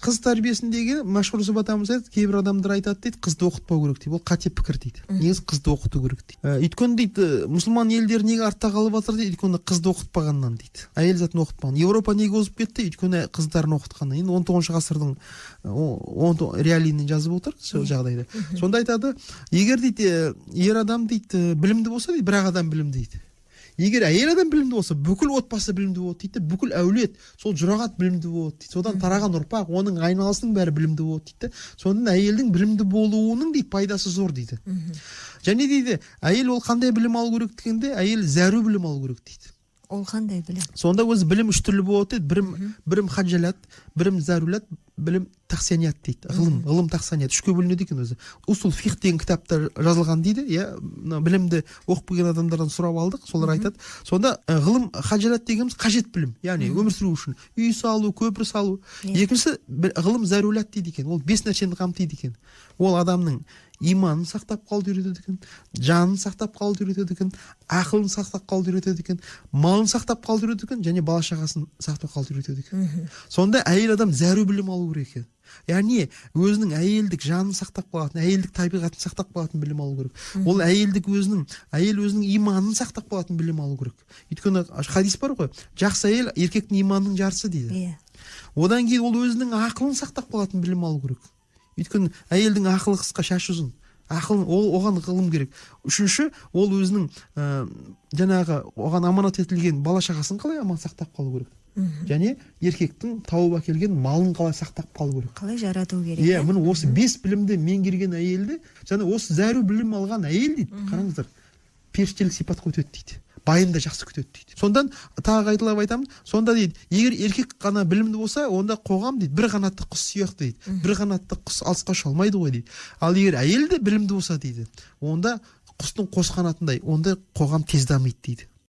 қыз тәрбиесіндегі мәшһүр жұбатамыз айтады, кейбір адамдар айтады дейді, қызды оқытпау керек дейді. Ол қате пікір дейді. Негізі қызды оқыту керек дейді. Өйткені дейді, мұсылман елдері неге артта қалып жатыр дейді, өйткені қызды оқытпағаннан дейді. Әйел затын оқытпаған. Европа неге озып кетті? Өйткені қыздарын оқытқаннан. Енді 19 ғасырдың реалиінен жазып отыр сол жағдайда. Сонда айтады, егер дейді ер адам дейді білімді болса дейді, бір адам білімді дейді. Егер әйел адам білімді болса, бүкіл отбасы білімді болады дейді, бүкіл әулет, сол жұрағат білімді болады дейді. Содан тараған ұрпақ, оның айналасының бәрі білімді болады дейді. Сонда әйелдің білімді болуының дейді пайдасы зор дейді. Және дейді, әйел ол қандай білім алу керек дегенде, әйел зәру білім алу керек дейді. Ол қандай білім? Сонда өзі білім үш түрлі болады дейді. Бірім хаджалат, бірім зарулат, білім тахсаният дейді. Ғылым тахсаният үшке бөлінеді екен өзі. Усул фих деген кітапта жазылған дейді. Білімді оқып келген адамдардан сұрап алдық, солар айтады. Сонда ғылым хаджалат дегеніміз қажет білім, яғни өмір сүру үшін үй салу, көпір салу. Екіншісі ғылым зарулат дейді екен. Ол 5 нәрсені қамтиды екен. Ол адамның иманын сақтап қалуды үйретеді екен, жанын сақтап қалуды үйретеді екен, ақылын сақтап қалуды үйретеді екен, малын сақтап қалуды үйретеді екен, және бала шағасын сақтап қалуды үйретеді екен. Сонда әйел адам зәру білім алу керек екен. Яғни өзінің әйелдік жанын сақтап қалатын, әйелдік табиғатын сақтап қалатын білім алу керек. Ол әйел өзінің иманын сақтап қалатын білім алу керек. Өйткені хадис бар ғой, жақсы әйел еркектің иманының жарысы дейді. Одан кейін ол өзінің ақылын сақтап қалатын білім алу керек. Өйткені әйелдің ақылы қысқа, шашы ұзын. Оған ғылым керек. Үшінші, ол өзінің жаңағы оған аманат етілген бала шағасын қалай аман сақтап қалу керек. Және еркектің тауып әкелген малын қалай сақтап қалу керек. Қалай жарату керек. Міне осы 5 білімді меңгерген әйелді, және осы зәру білім алған әйел дейді. Қараңыздар, періштелік сипатқа өтеді дейді. Байын да жақсы күтеді дейді. Сондан тағы қайталап айтамын, сонда дейді, егер еркек қана білімді болса, онда қоғам дейді, бір қанатты құс сияқты дейді. Бір қанатты құс алысқа ұша алмайды ғой дейді. Ал егер әйел де білімді болса дейді, онда құстың қос қанатындай, онда қоғам тез дамиды дейді.